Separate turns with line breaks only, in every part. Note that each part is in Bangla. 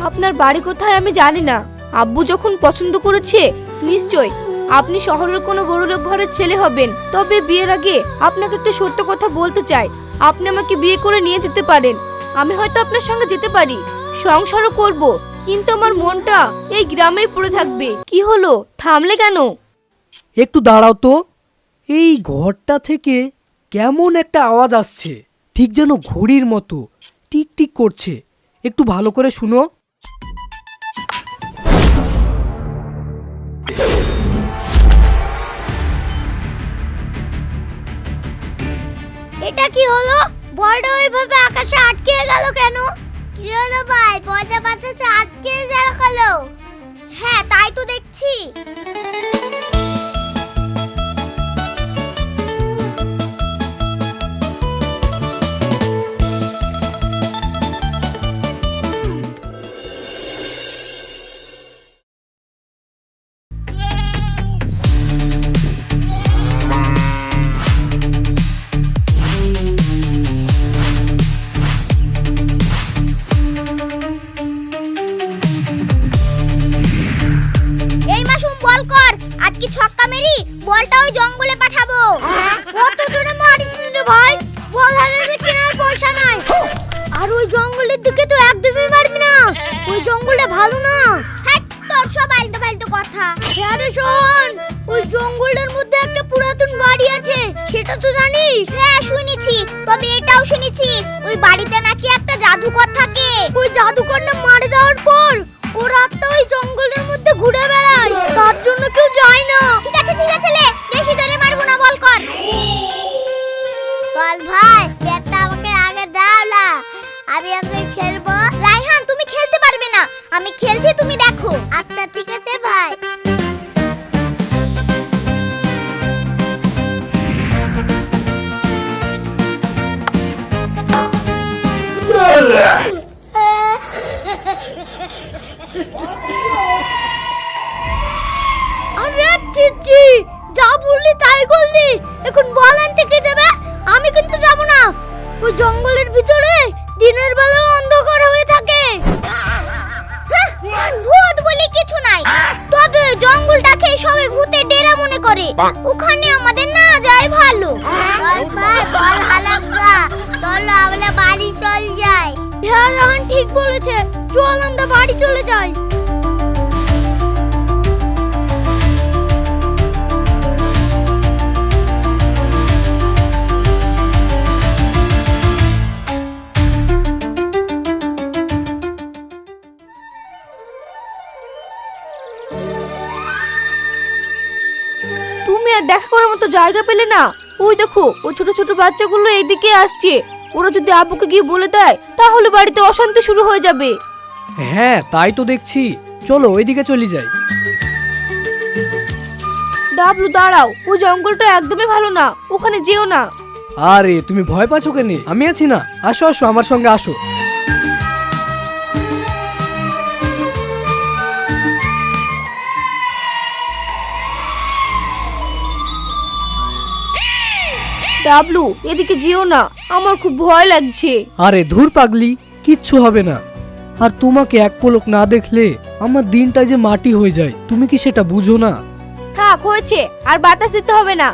আপনার বাড়ি কোথায় আমি জানি না। আব্বু যখন পছন্দ করেছে নিশ্চয় আপনি শহরের কোনো বড়লোক ঘরের ছেলে হবেন। তবে বিয়ের আগে আপনাকে একটা সত্য কথা বলতে চাই। আপনি আমাকে বিয়ে করে নিয়ে যেতে পারেন, আমি হয়তো আপনার সঙ্গে যেতে পারি, সংসারও করব, কিন্তু আমার মনটা এই গ্রামেই পড়ে থাকবে। কি হলো, থামলে কেন?
একটু দাঁড়াও তো। এই ঘরটা থেকে কেমন একটা আওয়াজ আসছে, ঠিক যেন ঘড়ির মতো টিক টিক করছে। একটু ভালো করে শুনো।
এটা কি হলো? বলটা ওইভাবে আকাশে আটকে গেল কেন? কি হলো ভাই, পয়সা পাতাতে আটকে গেল? হ্যাঁ তাই তো দেখছি। এই মাসুম বল কর, আজকে ছক্কা মেরি বলটা ওই জঙ্গলে পাঠাবো। কত জোরে মারিস রে ভাই, বল হাতে কেনার পয়সা নাই। আর ওই জঙ্গলের দিকে তো একদমই মারবি না, ওই জঙ্গলটা ভালো না। হ্যাঁ তোর সব আলতু ফালতু কথা। আরে শোন, ওই জঙ্গলের মধ্যে একটা পুরাতন বাড়ি আছে, সেটা তো জানিস? হ্যাঁ শুনেছি, তবে এটাও শুনেছি ওই বাড়িতে নাকি একটা জাদুকর থাকে। ওই জাদুকরটা মারা যাওয়ার পর ও রাতটা ওই জঙ্গলের মধ্যে ঘুরে বেড়ায়, তার জন্য কেউ যায় না। ঠিক আছে লে, বেশি ধরে মারবো না, বল কর। বল ভাই, ব্যাটটা আমাকে আগে দাও না, আমি আগে খেলবো। রায়হান তুমি খেলতে পারবে না, আমি খেলছি তুমি দেখো। আচ্ছা ঠিক আছে ভাই। আরে চিচি, যা বললি তাই করলি। এখন বল আনতে কে যাবে? আমি কিন্তু যাব না। ওই জঙ্গলের ভিতরে দিনের বেলা অন্ধকার হয়ে থাকে। ভূত বলে কিছু নাই, তবে জঙ্গলটাকে সবাই ভূতের ডেরা মনে করে, ওখানে আমাদের না যায় ভালো। বল ভাই, বল হালাকা, চলো আমরা বাড়ি চল যাই। হ্যাঁ রাহান ঠিক বলেছে, চল আমরা বাড়ি চলে যাই।
তুমি আর দেখা করার মতো জায়গা পেলে না? ওই দেখো, ওই ছোট ছোট বাচ্চাগুলো এইদিকে আসছে। ওরা যদি আব্বুকে গিয়ে বলে দেয় তাহলে বাড়িতে অশান্তি শুরু হয়ে যাবে।
হ্যাঁ তাই তো দেখছি, চলো ওইদিকে চলে যাই।
ডাবলু দাঁড়াও, ওই জঙ্গলটা একদমই ভালো না, ওখানে যেও না।
আরে তুমি ভয় পাচ্ছ কেন? আমি আছি না, আসো আসো আমার সঙ্গে আসো।
ডাবলু এদিকে যেও না, আমার খুব ভয় লাগছে।
আরে ধুর পাগলি, কিচ্ছু হবে না। আর তোমাকে এক পলক না দেখলে আমার দিনটা যে মাটি হয়ে যায়, তুমি কি সেটা বুঝো না?
থাক হয়েছে, আর বাতাস দিতে হবে না।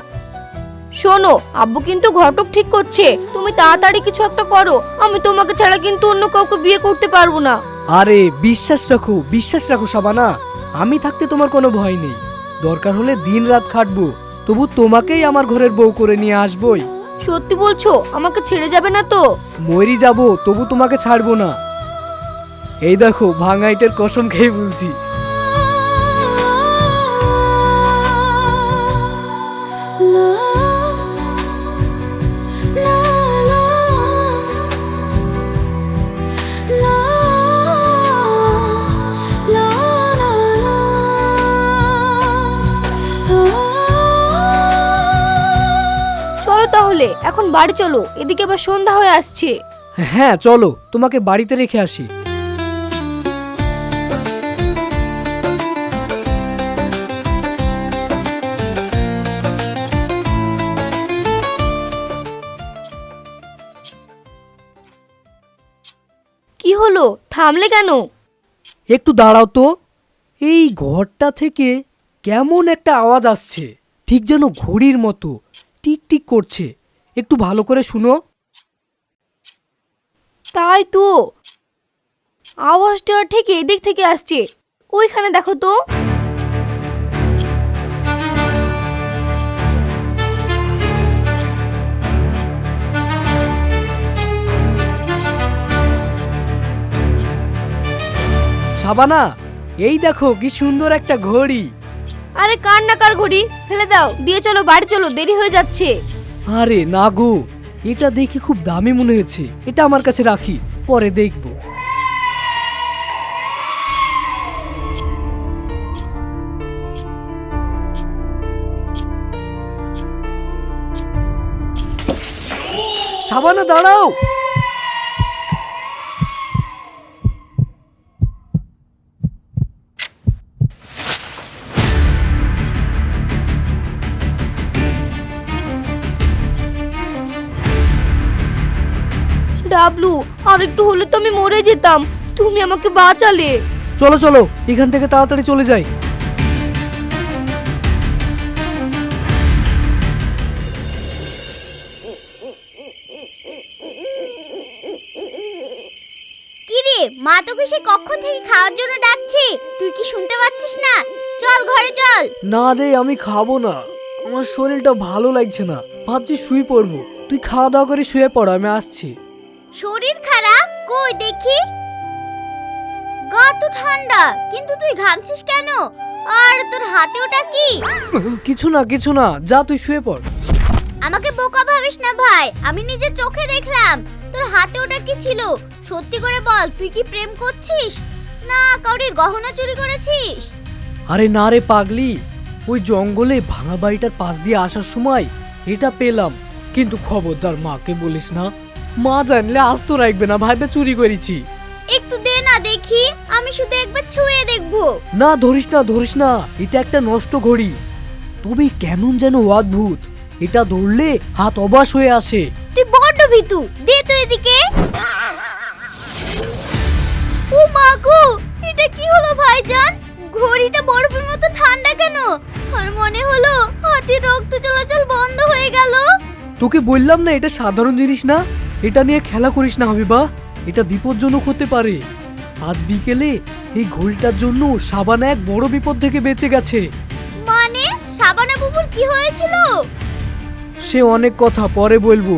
শোনো, আব্বু কিন্তু ঘটক ঠিক করছে, তুমি তাড়াতাড়ি কিছু একটা করো। আমি তোমাকে ছাড়া কিন্তু অন্য কাউকে বিয়ে করতে পারবো না।
আরে বিশ্বাস রাখো শাবানা, আমি থাকতে তোমার কোনো ভয় নেই। দরকার হলে দিন রাত খাটবো, তবু তোমাকেই আমার ঘরের বউ করে নিয়ে আসবই।
সত্যি বলছো? আমাকে ছেড়ে যাবে না তো?
মরি যাব, তবু তোমাকে ছাড়বো না। এই দেখো ভাঙা ইটের কসম খেয়ে বলছি।
চলো তাহলে এখন বাড়ি চলো, এদিকে আবার সন্ধ্যা হয়ে আসছে।
হ্যাঁ চলো, তোমাকে বাড়িতে রেখে আসি।
কি হলো, থামলে কেন?
একটু দাঁড়াও তো। এই ঘরটা থেকে কেমন একটা আওয়াজ আসছে, ঠিক যেন ঘড়ির মতো টিক টিক করছে। একটু ভালো করে শুনো।
তাই তো, আওয়াজটা ঠিক এদিক থেকে আসছে। ওইখানে দেখো তো।
শাবানা, এই দেখো কি সুন্দর একটা ঘড়ি।
আরে কার না কার ঘড়ি, ফেলে দাও, দিয়ে চলো বাড়ি চলো, দেরি হয়ে যাচ্ছে।
আরে না গো, এটা দেখে খুব দামি মনে হয়েছে, এটা আমার কাছে রাখি, পরে দেখবো। শাবানা দাঁড়াও।
ডাবলু, আর একটু হলে তো আমি মরে যেতাম, তুমি আমাকে বাঁচালে।
চলো চলো, এখান থেকে তাড়াতাড়ি চলে যাই।
কি রে, মা তোকে সে কখন থেকে খাওয়ার জন্য ডাকছে, তুই কি শুনতে পাচ্ছিস না? চল ঘরে চল।
না রে, আমি খাবো না, আমার শরীরটা ভালো লাগছে না, ভাবছি শুয়ে পড়বো। তুই খাওয়া দাওয়া করে শুয়ে পড়, আমি আসছি।
শরীর খারাপ? কই দেখি। গা তো ঠান্ডা, কিন্তু তুই ঘামছিস কেন? আর তোর হাতে ওটা কি?
কিছু না কিছু না, যা তুই শুয়ে পড়।
আমাকে বোকা ভাবিস না ভাই, আমি নিজের চোখে দেখলাম। তোর হাতে ওটা কি ছিল? সত্যি করে বল, তুই কি প্রেম করছিস না কাউরির গহনা চুরি করেছিস?
আরে না রে পাগলি, ওই জঙ্গলে ভাঙা বাড়িটার পাশ দিয়ে আসার সময় এটা পেলাম। কিন্তু খবরদার মাকে বলিস না, মা জানলে আস্ত রাখবে না, ভাইবে চুরি করেছি।
একটু দে না দেখি, আমি শুধু একবার ছুঁয়ে দেখবো।
না ধরিস না ধরিস না, এটা একটা নষ্ট ঘড়ি, তবে কেমন যেন অদ্ভুত, এটা ধরলে হাত অবাস হয়ে আসে।
তুই বড্ড ভীতু, দে তো এদিকে। ও মা গো, এটা কি হলো ভাইজান? ঘড়িটা বরফের মতো ঠান্ডা কেন? আর মনে হলো হাতে রক্ত চলাচল বন্ধ হয়ে গেল।
তোকে বললাম না এটা সাধারণ জিনিস না, এটা নিয়ে খেলা করিস না হাবিবা, এটা বিপজ্জনক হতে পারে। আজ বিকেলে এই ঘড়িটার জন্য শাবানা এক বড় বিপদ থেকে বেঁচে গেছে।
মানে শাবানা বুবুর কি হয়েছিল?
সে অনেক কথা পরে বলবো,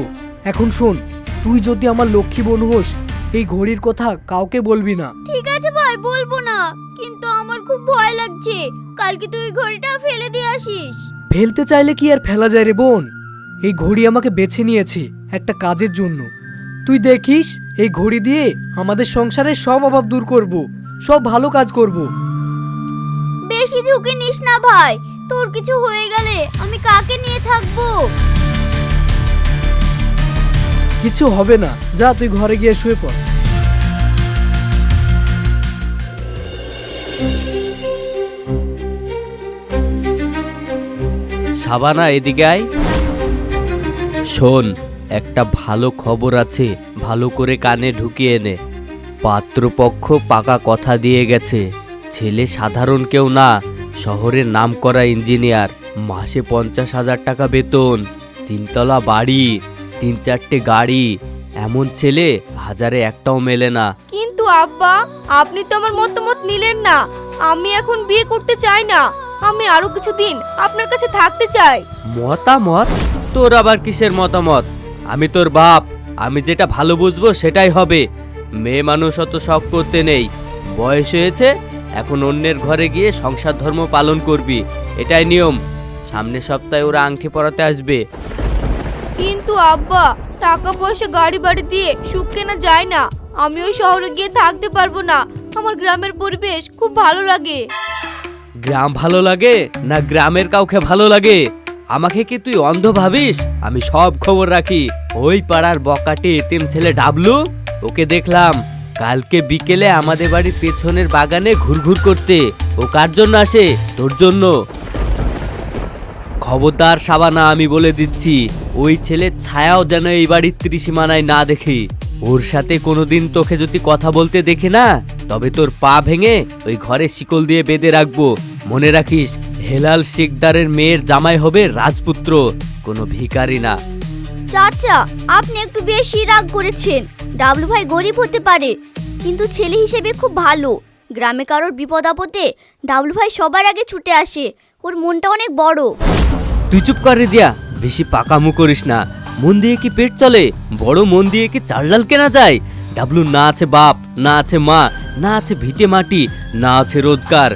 এখন শোন, তুই যদি আমার লক্ষ্মী বোন হোস, এই ঘড়ির কথা কাউকে বলবি না।
ঠিক আছে ভাই, বলবো না, কিন্তু আমার খুব ভয় লাগছে। কালকে তুই ঘড়িটা ফেলে দিয়ে আসিস।
ফেলতে চাইলে কি আর ফেলা যায় রে বোন, এই ঘড়ি আমাকে বেছে নিয়েছে একটা কাজের জন্য। তুই দেখিস, এই ঘড়ি দিয়ে আমাদের সংসারের সব অভাব দূর করব, সব ভালো কাজ করব।
বেশি ঝুঁকি নিস না ভাই, তোর কিছু হয়ে গেলে আমি কাকে নিয়ে থাকবো?
কিছু হবে না, যা তুই ঘরে গিয়ে শুয়ে পড়।
শাবানা এদিকে আয়। শোন, একটা ভালো খবর আছে, ভালো করে কানে ঢুকিয়ে নে। পাত্রপক্ষ পাকা কথা দিয়ে গেছে, ছেলে সাধারণ কেউ না, শহরের নামকরা ইঞ্জিনিয়ার, মাসে 50,000 টাকা বেতন, 3তলা বাড়ি, 3-4টে গাড়ি। এমন ছেলে হাজারে একটাও মেলে না।
কিন্তু আব্বা, আপনি তো আমার মতামত নিলেন না। আমি এখন বিয়ে করতে চাই না, আমি আরো কিছুদিন আপনার কাছে থাকতে চাই।
মতামত? তোর আবার কিসের মতামত? আমি তোর বাপ, আমি যেটা ভালো বুঝবো সেটাই হবে। মেয়ে মানুষ অত শখ করতে নেই, বয়স হয়েছে, এখন অন্যের ঘরে গিয়ে সংসার ধর্ম পালন করবি, এটাই নিয়ম। সামনের সপ্তাহে ওরা আংটি পরাতে আসবে।
কিন্তু আব্বা, টাকা পয়সা গাড়ি বাড়ি দিয়ে সুখ কেনা যায় না। আমি ওই শহরে গিয়ে থাকতে পারবো না, আমার গ্রামের পরিবেশ খুব ভালো লাগে।
গ্রাম ভালো লাগে না গ্রামের কাউকে ভালো লাগে? আমাকে কি তুই অন্ধ ভাবিস? আমি সব খবর রাখি। ওই পাড়ার বকাটে এতিম ছেলে ডাবলু, ওকে দেখলাম কালকে বিকেলে আমাদের বাড়ির পেছনের বাগানে ঘুরঘুর করতে। ও কার জন্য আসে? তোর জন্য। খবরদার শাবানা, আমি বলে দিচ্ছি, ওই ছেলের ছায়াও যেন এই বাড়ির ত্রিসীমানায় না দেখি। ওর সাথে কোনোদিন তোকে যদি কথা বলতে দেখি না, তবে তোর পা ভেঙে ওই ঘরে শিকল দিয়ে বেঁধে রাখবো। মনে রাখিস, হেলাল শিকদারের মেয়ের জামাই হবে রাজপুত্র, কোনো ভিখারি না।
চাচা, আপনি একটু বেশি রাগ করেছেন। ডাবলু ভাই গরিব হতে পারে, কিন্তু ছেলে হিসেবে খুব ভালো। গ্রামে কারোর বিপদ আপদে ডাবলু ভাই সবার আগে ছুটে আসে। ওর মনটা অনেক বড়।
তুই চুপ কর রেজিয়া, বেশি পাকামু করিস না। মন দিয়ে কি পেট চলে? বড় মন দিয়ে কি চাল ডাল কেনা যায়? ডাবলু না আছে বাপ, না আছে মা, না আছে ভিটে মাটি, না আছে রোজগার।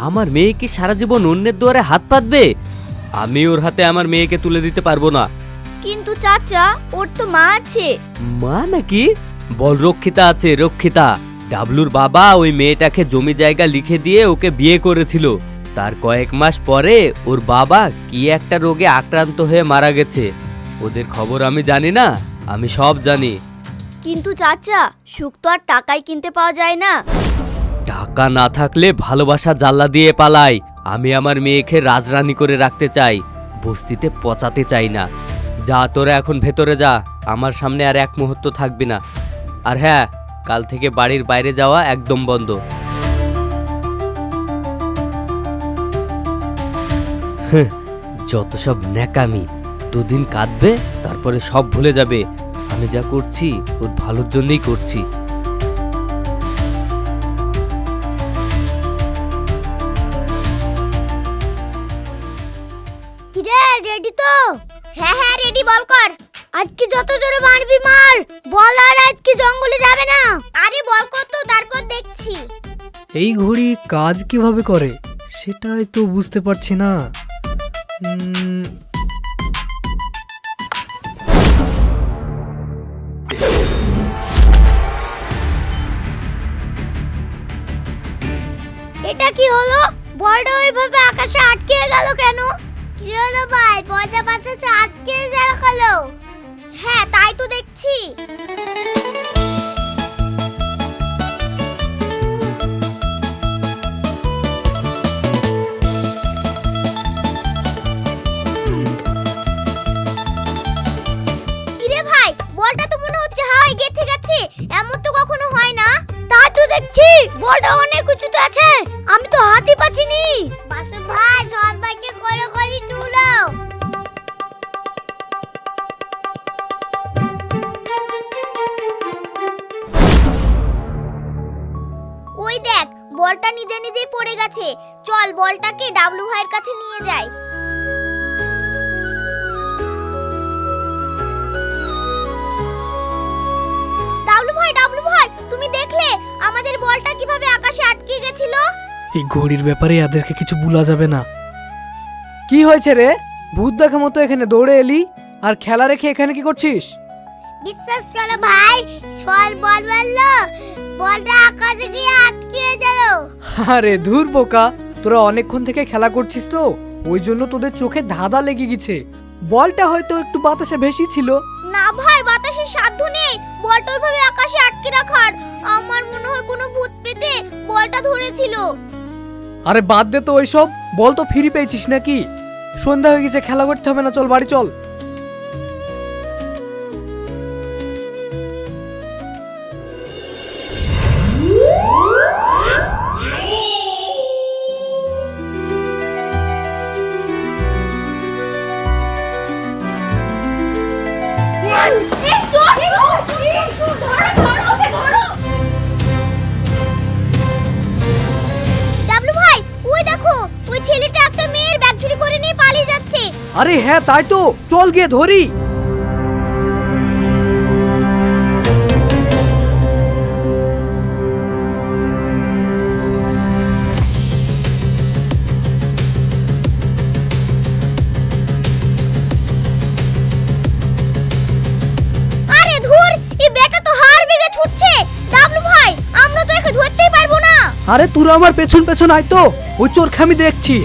আমার মেয়ে কি সারা জীবন অন্যের দুয়ারে হাত পাতবে? আমি ওর হাতে আমার মেয়েকে তুলে দিতে পারবো না।
কিন্তু চাচা, ওর তো মা আছে।
মা নাকি? বল রক্ষিতা আছে, রক্ষিতা। ডাবলুর বাবা ওই মেয়েটাকে জমি জায়গা লিখে দিয়ে ওকে বিয়ে করেছিল। তার কয়েক মাস পরে ওর বাবা কি একটা রোগে আক্রান্ত হয়ে মারা গেছে। ওদের খবর আমি জানি না? আমি সব জানি।
কিন্তু চাচা, সুখ তো আর টাকায় কিনতে পাওয়া যায় না।
টাকা না থাকলে ভালোবাসা জাল্লা দিয়ে পালাই। আমি আমার মেয়েকে রাজরানী করে রাখতে চাই, বস্তিতে পচাতে চাই না। যা, তোরা এখন ভেতরে যা, আমার সামনে আর এক মুহূর্ত থাকবি না। আর হ্যাঁ, কাল থেকে বাড়ির বাইরে যাওয়া একদম বন্ধ। যত সব ন্যাকামি। দুদিন কাঁদবে, তারপরে সব ভুলে যাবে। আমি যা করছি ওর ভালোর জন্যই করছি।
কিরে, রেডি তো? হ্যাঁ হ্যাঁ রেডি, বল কর। আজকে যত জোরে মারবি মার, বল। আর আজকে জঙ্গলে যাবে না। আরে বল কর তো, তারপর দেখছি।
এই ঘড়ি কাজ কিভাবে করে সেটাই তো বুঝতে পারছি না।
এটা কি হলো? বলটা ওইভাবে আকাশে আটকে গেল কেন? কি হলো ভাই, পয়সা পাতাতে আটকে গেল? হ্যাঁ, তাই তো দেখছি। কিরে ভাই, বলটা তো মনে হচ্ছে হাওয়ায় গেঁথে গেছে। এমন তো কখনো হয় না। তাই তো দেখছি, বলটা অনেক উঁচুতে আছে। আমি তো হাতই পাচ্ছিনি। বাসু ভাই, সৎ ভাইকে করে করে তুলো। ওই দেখ, বলটা নিজে নিজেই পড়ে গেছে। চল, বলটাকে ডাবলু ভাইয়ের কাছে নিয়ে যাই। ডাবলু ভাই, তুমি দেখলে আমাদের বলটা কিভাবে আকাশে আটকে গেছিল?
এই ঘড়ির ব্যাপারে এদেরকে কিছু বলা যাবে না। কি হয়েছে রে? ভূত দেখা মতো এখানে দৌড়ে এলি, আর খেলা রেখে এখানে কি করছিস?
বিশ্বাস করো ভাই, সল বল মারলো, বলটা আকাশে গিয়ে আটকে গেল।
আরে ধুর বোকা, তোরা অনেকক্ষণ থেকে খেলা করছিস তো, ওই জন্য তোদের চোখে ধাঁধা লেগে গেছে। বলটা হয়তো একটু বাতাসে ভেসি ছিল।
না ভাই, বাতাসের সাধ্য নেই বলটা ওইভাবে আকাশে আটকে রাখার। আমার মনে হয় কোনো ভূত পেতে বলটা ধরেছিল।
আরে বাদ দে তো ওইসব, বল তো ফিরে পেয়েছিস নাকি? সন্ধ্যা হয়ে গেছে, খেলা করতে হবে না, চল বাড়ি চল।
ডাবলু ভাই, ওই দেখো, ওই ছেলেটা একটা মেয়ের ব্যাগ চুরি করে নিয়ে পালিয়ে যাচ্ছে।
আরে হ্যাঁ, তাই তো, চল গিয়ে ধরি।
আরে ধুর, এই ব্যাগটা তো হার বেগে ছুটছে। ডাবলু ভাই, আমরা তো একে ধরতেই পারবো না।
আরে তোরা আমার পেছন পেছন আয় তো, ওই চোরকে আমি দেখছি।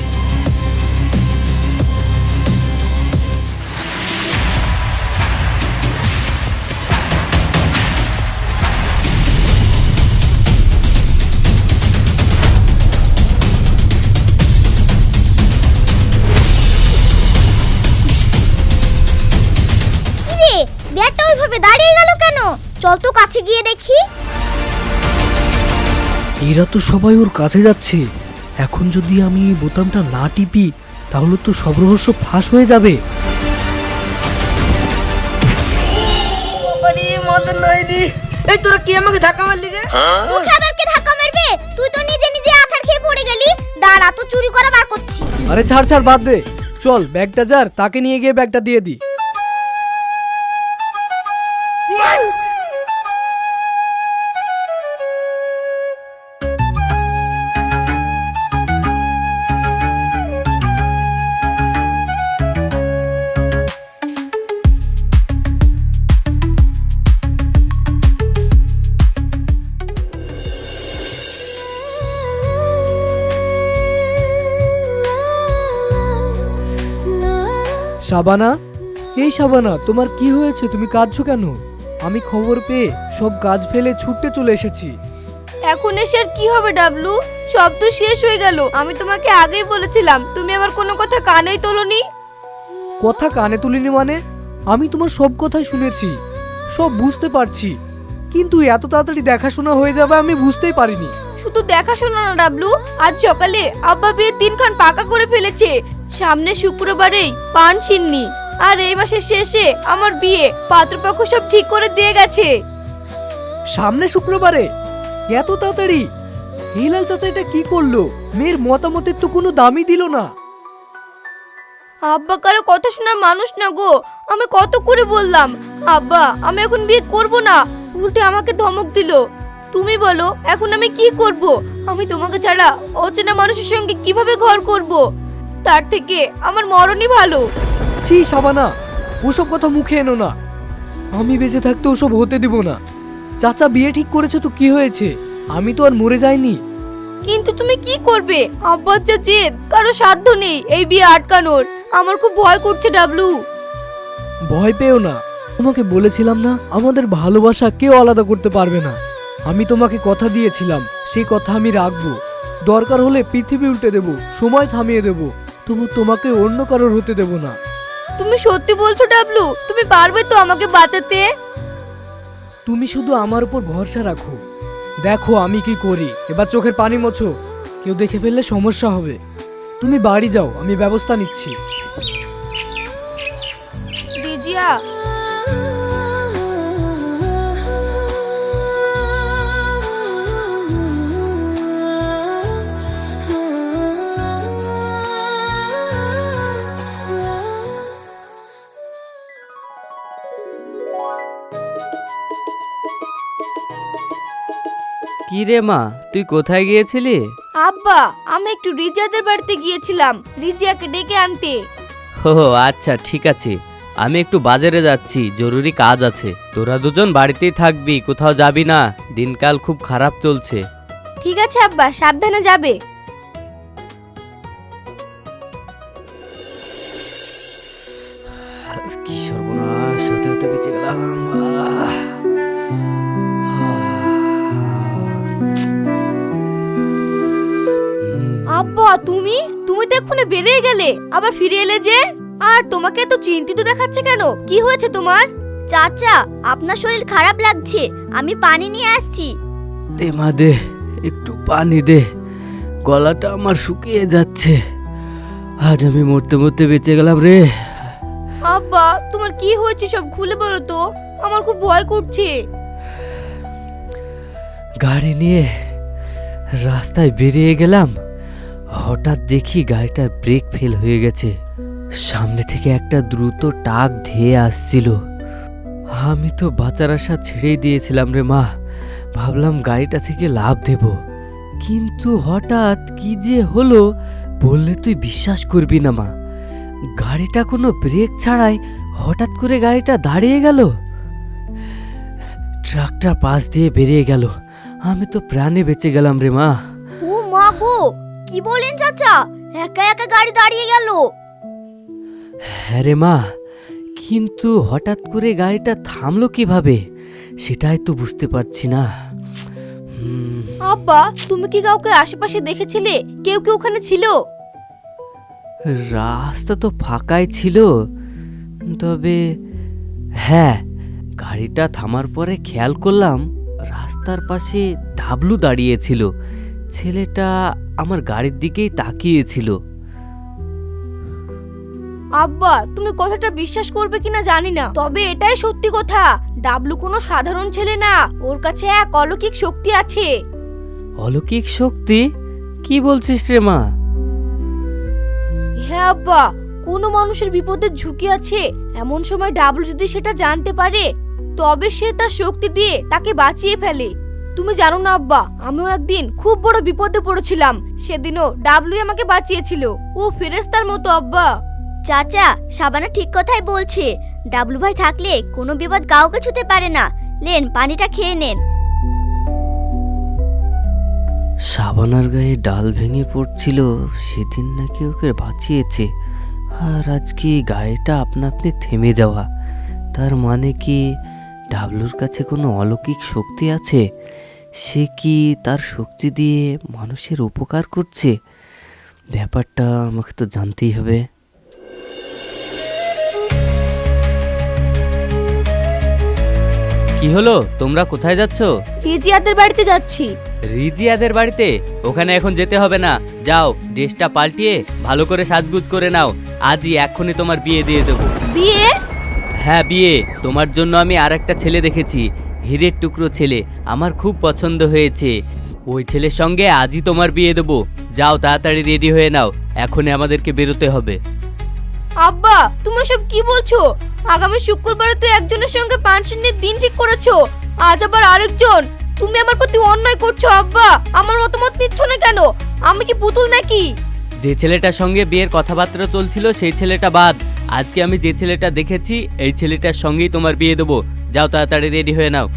কিরে, ব্যাগটা ওইভাবে দাঁড়িয়ে গেল কেন? চল তো কাছে গিয়ে দেখি।
এরা তো সবাই ওর কাছে যাচ্ছে। এখন যদি আমি এই বোতামটা না টিপি তাহলে তো সব রহস্য ফাঁস হয়ে যাবে।
এই তোরা কি আমাকে ধাক্কা মারলি রে?
তোকে আবার কে ধাক্কা মারবে? তুই তো নিজে নিজে আছাড় খেয়ে পড়ে গেলি। দাঁড়া, তো চুরি করা বার করছি।
আরে ছাড় ছাড়, বাদ দে। চল ব্যাগটা যার, তাকে নিয়ে গিয়ে ব্যাগটা দিয়ে দি। শাবানা, এই শাবানা, তোমার কি হয়েছে? তুমি কাঁদছো কেন? আমি খবর পেয়ে সব কাজ ফেলে ছুটতে চলে এসেছি।
এখন এসে আর কি হবে ডাবলু? সব তো শেষ হয়ে গেল। আমি তোমাকে আগেই বলেছিলাম, তুমি আমার কোনো কথা কানেই তোলনি।
কথা কানে তুলিনি মানে? আমি তোমার সব কথাই শুনেছি, সব বুঝতে পারছি, কিন্তু এত তাড়াতাড়ি দেখাশোনা হয়ে যাবে আমি বুঝতেই পারিনি।
শুধু দেখাশোনা না ডাবলু, আজ সকালে আব্বা বিয়ের দিনক্ষণ পাকা করে ফেলেছে। সামনে শুক্রবারেই পান ছিন্নি, আর এই মাসের শেষে আমার বিয়ে। পাত্রপক্ষ সব ঠিক করে দিয়ে গেছে।
সামনে শুক্রবারে? এত তাড়াতাড়ি? হিলাল চাচা এটা কি করলো? মেয়ের মতামতের তো কোনো দামই দিল না।
আব্বা কারো কথা শোনার মানুষ না গো। আমি কত করে বললাম আব্বা আমি এখন বিয়ে করব না, উল্টে আমাকে ধমক দিল। তুমি বলো এখন আমি কি করব? আমি তোমাকে ছাড়া অচেনা মানুষের সঙ্গে কিভাবে ঘর করব? তার থেকে আমার মরণই ভালো।
ছি শাবানা, ওসব কথা মুখে এনো না। আমি বেঁচে থাকতে ওসব হতে দিব না। চাচা বিয়ে ঠিক করেছে তো কি হয়েছে? আমি তো আর মরে যাইনি।
কিন্তু তুমি কি করবে? আব্বার যা জেদ, কারো সাধ্য নেই এই বিয়ে আটকানোর। আমার খুব ভয় করছে ডাবলু।
ভয় পেও না, তোমাকে বলেছিলাম না আমাদের ভালোবাসা কেউ আলাদা করতে পারবে না। আমি তোমাকে কথা দিয়েছিলাম, সেই কথা আমি রাখবো। দরকার হলে পৃথিবী উল্টে দেব, সময় থামিয়ে দেব, তবু তোমাকে অন্য কারোর হতে দেব না।
তুমি সত্যি বলছো ডাবলু? তুমি পারবে তো আমাকে বাঁচাতে?
তুমি শুধু আমার উপর ভরসা রাখো। দেখো আমি কি করি। এবার চোখের পানি মোছো, কেউ দেখে ফেললে সমস্যা হবে। তুমি বাড়ি যাও, আমি ব্যবস্থা নিচ্ছি।
রিজিয়া,
কি রে মা, তুই কোথায় গিয়েছিলি?
আব্বা আমি একটু রিজিয়াদের বাড়িতে গিয়েছিলাম রিজিয়াকে ডেকে আনতে।
ও আচ্ছা ঠিক আছে, আমি একটু বাজারে যাচ্ছি, জরুরি কাজ আছে। তোরা দুজন বাড়িতেই থাকবি, কোথাও যাবি না। দিনকাল খুব খারাপ চলছে।
ঠিক আছে আব্বা, সাবধানে যাবে।
কি সর্বনাশ, হতে হতে বেঁচে গেলাম।
আব্বা তুমি তুমি তো এক্ষুনি বেরিয়ে গেলে, আবার ফিরে এলে যে? আর তোমাকে তো চিন্তিত দেখাচ্ছে কেন? কি হয়েছে তোমার?
চাচা, আপনার শরীর খারাপ লাগছে, আমি পানি নিয়ে আসছি।
দে মা দে, একটু পানি দে, গলাটা আমার শুকিয়ে যাচ্ছে। আজ আমি মরতে মরতে বেঁচে গেলাম রে।
আব্বা তোমার কি হয়েছে সব খুলে বলো তো, আমার খুব ভয় করছে।
গাড়ি নিয়ে রাস্তায় বেরিয়ে গেলাম, হঠাৎ দেখি গাড়িটার ব্রেক ফেল হয়ে গেছে। সামনে থেকে একটা দ্রুত ট্রাক ধেয়ে আসছিল। আমি তো বাঁচার আশা ছেড়েই দিয়েছিলাম রে মা, ভাবলাম গাড়িটা থেকে লাফ দেব। কিন্তু হঠাৎ কি যে হলো বললে তুই বিশ্বাস করবি না মা। গাড়িটা কোনো ব্রেক ছাড়াই হঠাৎ করে গাড়িটা দাঁড়িয়ে গেল। ট্রাকটা পাশ দিয়ে বেরিয়ে গেল। আমি তো প্রাণে বেঁচে গেলাম রে মা।
ও মা গো, কি বলেন চাচা? একা একা গাড়ি দাঁড়িয়ে গেল?
হ্যাঁ রে মা, কিন্তু হঠাৎ করে গাড়িটা থামলো কিভাবে সেটাই তো বুঝতে পারছি না।
আব্বা তুমি কি কাউকে আশেপাশে দেখেছিলে? কেউ কি ওখানে ছিল?
রাস্তা তো ফাঁকাই ছিল, তবে হ্যাঁ গাড়িটা থামার পরে খেয়াল করলাম রাস্তার পাশে ডাবলু দাঁড়িয়েছিল। ছেলেটা আমার গাড়ির দিকেই তাকিয়েছিল।
আব্বা, তুমি কথাটা বিশ্বাস করবে কিনা জানি না, তবে এটাই সত্যি কথা। ডাবলু কোনো সাধারণ ছেলে না, ওর কাছে এক অলৌকিক শক্তি আছে।
অলৌকিক শক্তি? কি বলছিস রে মা?
হ্যাঁ আব্বা, কোনো মানুষের বিপদের ঝুঁকি আছে, এমন সময় ডাবলু যদি সেটা জানতে পারে তবে সে তার শক্তি দিয়ে তাকে বাঁচিয়ে ফেলে। তুমি জানো না আব্বা, আমিও একদিন খুব বড় বিপদে পড়েছিলাম, সেদিনও ডাবলুই আমাকে বাঁচিয়েছিল। ও ফেরেশতার মতো আব্বা।
চাচা, শাবানা ঠিক কথাই বলছে। ডাবলু ভাই থাকলে কোনো বিপদ কাউকে ছুতে পারে না। লেন, পানিটা খেয়ে নেন।
সাবানার গায়ে ডাল ভেঙে পড়ছিল, সেদিন নাকি ওকে বাঁচিয়েছে, আর আজকে গায়েটা আপনা আপনি থেমে যাওয়া। তার মানে কি ডাবলুর কাছে কোনো অলৌকিক শক্তি আছে? সে কি তার শক্তি দিয়ে মানুষের উপকার করছে? ব্যাপারটা আমাকে তো জানতেই হবে। কি হলো, তোমরা কোথায় যাচ্ছ?
রিজিয়াদের বাড়িতে যাচ্ছি।
রিজিয়াদের বাড়িতে? ওখানে এখন যেতে হবে না, যাও ড্রেসটা পাল্টিয়ে ভালো করে সাজগুজ করে নাও, আজই এক্ষুনি তোমার বিয়ে দিয়ে দেবো।
বিয়ে?
হ্যাঁ বিয়ে। তোমার জন্য আমি আর একটা ছেলে দেখেছি, হীরের টুকরো ছেলে, আমার খুব পছন্দ হয়েছে। ওই ছেলের সঙ্গে আজই তোমার বিয়ে দেবো। যাও তাড়াতাড়ি রেডি হয়ে নাও, এখনই আমাদেরকে বেরোতে হবে।
আব্বা, তুমি সব কি বলছো? আগামী শুক্রবারে তো একজনের সঙ্গে পাঁচদিনের দিন ঠিক করেছো, আজ আবার আরেকজন। তুমি আমার প্রতি অন্যায় করছো আব্বা। আমার মতামত নিচ্ছ না কেন? আমি কি পুতুল নাকি?
যে ছেলেটার সঙ্গে বিয়ের কথাবার্তা চলছিল সেই ছেলেটা বাদ, আজকে আমি যে ছেলেটা দেখেছি এই ছেলেটার সঙ্গেই তোমার বিয়ে দেবো। যাও তাড়াতাড়ি রেডি হয়ে নাও।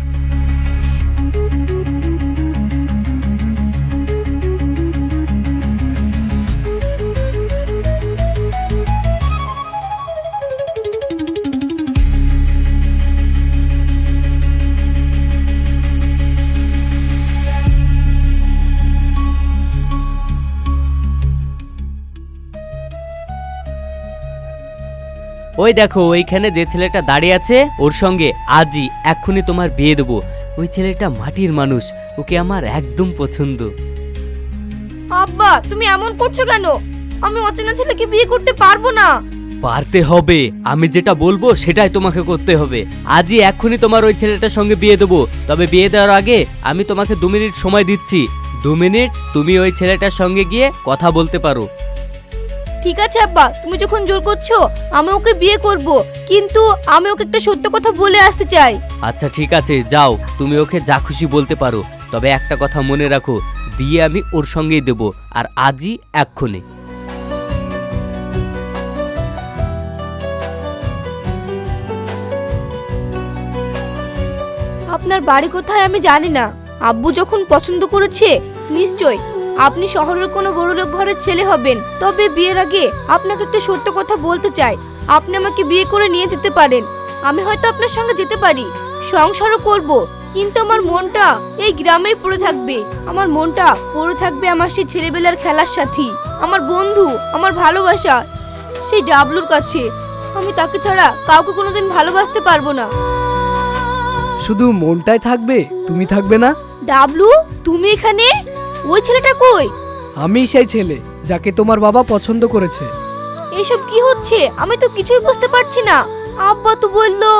ওই দেখো ওইখানে যে ছেলেটা দাঁড়িয়ে আছে, ওর সঙ্গে আজই এক্ষুনি তোমার বিয়ে দেবো। ওই ছেলেটা মাটির মানুষ, ওকে আমার একদম পছন্দ।
আব্বা, তুমি এমন করছো কেন? আমি অচেনা ছেলেকে বিয়ে করতে পারবো না।
পারতে হবে, আমি যেটা বলবো সেটাই তোমাকে করতে হবে। আজই এক্ষুনি তোমার ওই ছেলেটার সঙ্গে বিয়ে দেবো, তবে বিয়ে দেওয়ার আগে আমি তোমাকে 2 মিনিট সময় দিচ্ছি। 2 মিনিট তুমি ওই ছেলেটার সঙ্গে গিয়ে কথা বলতে পারো।
ঠিক আছে আব্বা, তুমি যখন জোর করছো আমি ওকে বিয়ে করব, কিন্তু আমি ওকে একটা সত্য কথা বলে আসতে চাই।
আচ্ছা ঠিক আছে, যাও তুমি ওকে যা খুশি বলতে পারো, তবে একটা কথা মনে রাখো, বিয়ে আমি ওর সঙ্গেই দেবো, আর আজই এক্ষুনি।
আপনার বাড়ি কোথায় আমি জানি না, আব্বু যখন পছন্দ করেছে নিশ্চয় আপনি শহরের কোনো বড়লোক ঘরের ছেলে হবেন। তবে বিয়ের আগে আপনাকে একটা সত্য কথা বলতে চাই, আপনি আমাকে বিয়ে করে নিয়ে যেতে পারেন, আমি হয়তো আপনার সঙ্গে যেতে পারি, সংসারও করব, কিন্তু আমার মনটা এই গ্রামেই পড়ে থাকবে। আমার মনটা পড়ে থাকবে আমার সেই ছেলেবেলার খেলার সাথী, আমার বন্ধু, আমার ভালোবাসা সেই ডাবলুর কাছে। আমি তাকে ছাড়া কাউকে কোনোদিন ভালোবাসতে পারবো না।
শুধু মনটাই থাকবে, তুমি থাকবে না?
ডাবলু, তুমি এখানে? ওই ছেলেটা কই?
আমি সেই ছেলে যাকে তোমার বাবা পছন্দ করেছে।
এসব কি হচ্ছে? আমি তো কিছুই বুঝতে পারছি না। আব্বা তো বললো।